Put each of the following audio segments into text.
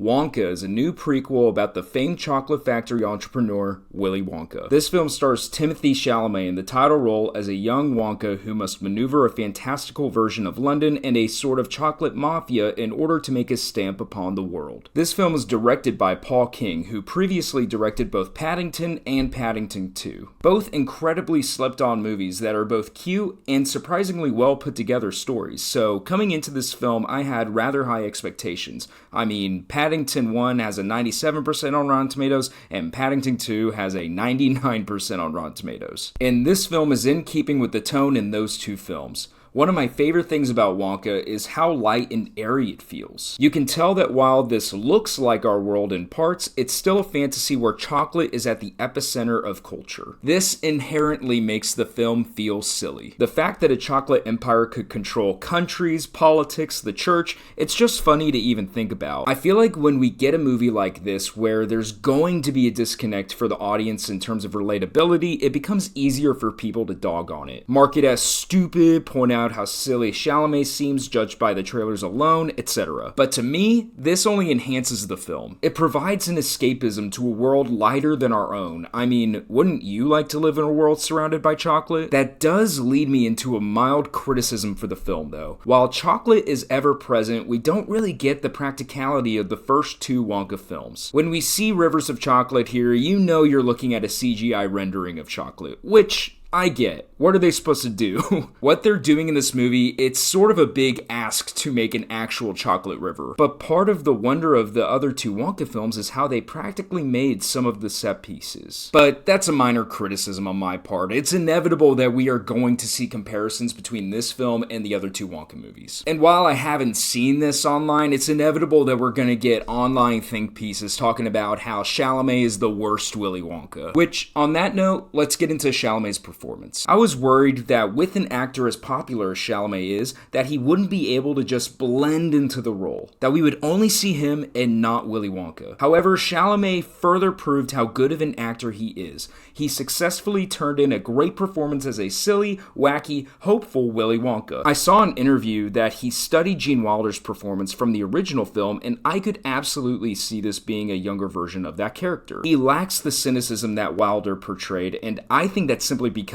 Wonka is a new prequel about the famed chocolate factory entrepreneur, Willy Wonka. This film stars Timothée Chalamet in the title role as a young Wonka who must maneuver a fantastical version of London and a sort of chocolate mafia in order to make his stamp upon the world. This film is directed by Paul King, who previously directed both Paddington and Paddington 2. Both incredibly slept-on movies that are both cute and surprisingly well put together stories, so coming into this film I had rather high expectations. I mean, Paddington 1 has a 97% on Rotten Tomatoes, and Paddington 2 has a 99% on Rotten Tomatoes. And this film is in keeping with the tone in those two films. One of my favorite things about Wonka is how light and airy it feels. You can tell that while this looks like our world in parts, it's still a fantasy where chocolate is at the epicenter of culture. This inherently makes the film feel silly. The fact that a chocolate empire could control countries, politics, the church, it's just funny to even think about. I feel like when we get a movie like this where there's going to be a disconnect for the audience in terms of relatability, it becomes easier for people to dog on it. Mark it as stupid, point out how silly Chalamet seems judged by the trailers alone, etc. But to me, this only enhances the film. It provides an escapism to a world lighter than our own. I mean, wouldn't you like to live in a world surrounded by chocolate? That does lead me into a mild criticism for the film though. While chocolate is ever present, we don't really get the practicality of the first two Wonka films. When we see rivers of chocolate here, you know you're looking at a CGI rendering of chocolate, which I get. What are they supposed to do? What they're doing in this movie, it's sort of a big ask to make an actual chocolate river. But part of the wonder of the other two Wonka films is how they practically made some of the set pieces. But that's a minor criticism on my part. It's inevitable that we are going to see comparisons between this film and the other two Wonka movies. And while I haven't seen this online, it's inevitable that we're gonna get online think pieces talking about how Chalamet is the worst Willy Wonka. Which, on that note, let's get into Chalamet's performance. I was worried that with an actor as popular as Chalamet is, that he wouldn't be able to just blend into the role, that we would only see him and not Willy Wonka. However, Chalamet further proved how good of an actor he is. He successfully turned in a great performance as a silly, wacky, hopeful Willy Wonka. I saw an interview that he studied Gene Wilder's performance from the original film, and I could absolutely see this being a younger version of that character. He lacks the cynicism that Wilder portrayed, and I think that's simply because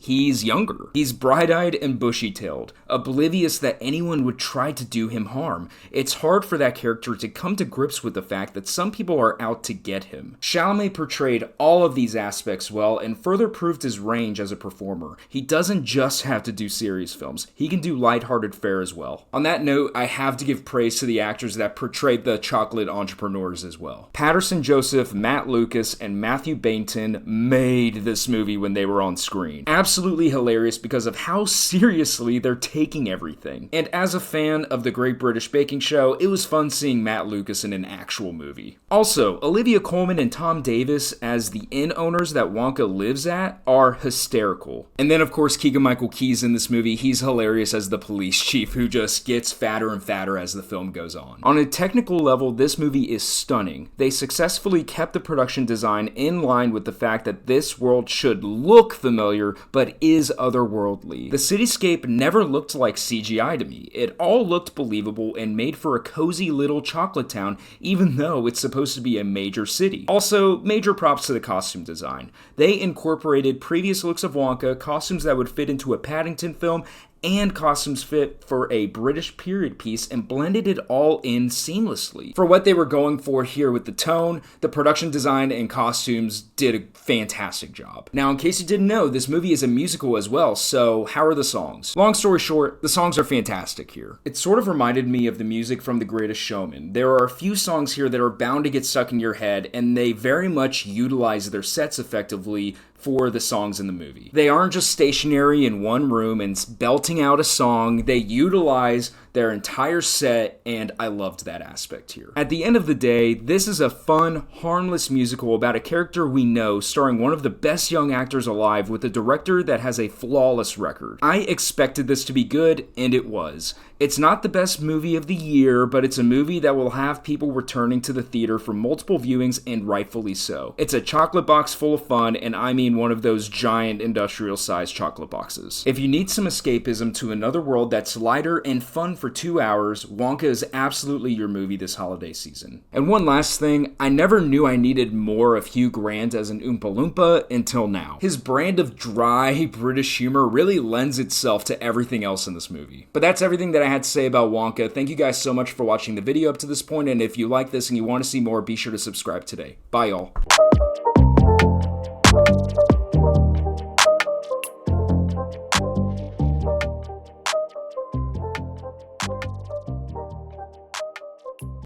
he's younger. He's bright-eyed and bushy-tailed, oblivious that anyone would try to do him harm. It's hard for that character to come to grips with the fact that some people are out to get him. Chalamet portrayed all of these aspects well and further proved his range as a performer. He doesn't just have to do serious films. He can do lighthearted fare as well. On that note, I have to give praise to the actors that portrayed the chocolate entrepreneurs as well. Patterson Joseph, Matt Lucas, and Matthew Bainton made this movie when they were on screen. Absolutely hilarious because of how seriously they're taking everything. And as a fan of the Great British Baking Show, it was fun seeing Matt Lucas in an actual movie. Also, Olivia Colman and Tom Davis as the inn owners that Wonka lives at are hysterical. And then of course Keegan-Michael Key's in this movie. He's hilarious as the police chief who just gets fatter and fatter as the film goes on. On a technical level, this movie is stunning. They successfully kept the production design in line with the fact that this world should look familiar but is otherworldly. The cityscape never looked like CGI to me. It all looked believable and made for a cozy little chocolate town, even though it's supposed to be a major city. Also, major props to the costume design. They incorporated previous looks of Wonka, costumes that would fit into a Paddington film, and costumes fit for a British period piece and blended it all in seamlessly. For what they were going for here with the tone, the production design and costumes did a fantastic job. Now, in case you didn't know, this movie is a musical as well, so how are the songs? Long story short, the songs are fantastic here. It sort of reminded me of the music from The Greatest Showman. There are a few songs here that are bound to get stuck in your head, and they very much utilize their sets effectively for the songs in the movie. They aren't just stationary in one room and belting out a song. They utilize their entire set, and I loved that aspect here. At the end of the day, this is a fun, harmless musical about a character we know, starring one of the best young actors alive with a director that has a flawless record. I expected this to be good, and it was. It's not the best movie of the year, but it's a movie that will have people returning to the theater for multiple viewings, and rightfully so. It's a chocolate box full of fun, and I mean one of those giant industrial-sized chocolate boxes. If you need some escapism to another world that's lighter and fun for 2 hours, Wonka is absolutely your movie this holiday season. And one last thing, I never knew I needed more of Hugh Grant as an Oompa Loompa until now. His brand of dry British humor really lends itself to everything else in this movie. But that's everything that I had to say about Wonka. Thank you guys so much for watching the video up to this point, and if you like this and you want to see more, be sure to subscribe today. Bye, y'all.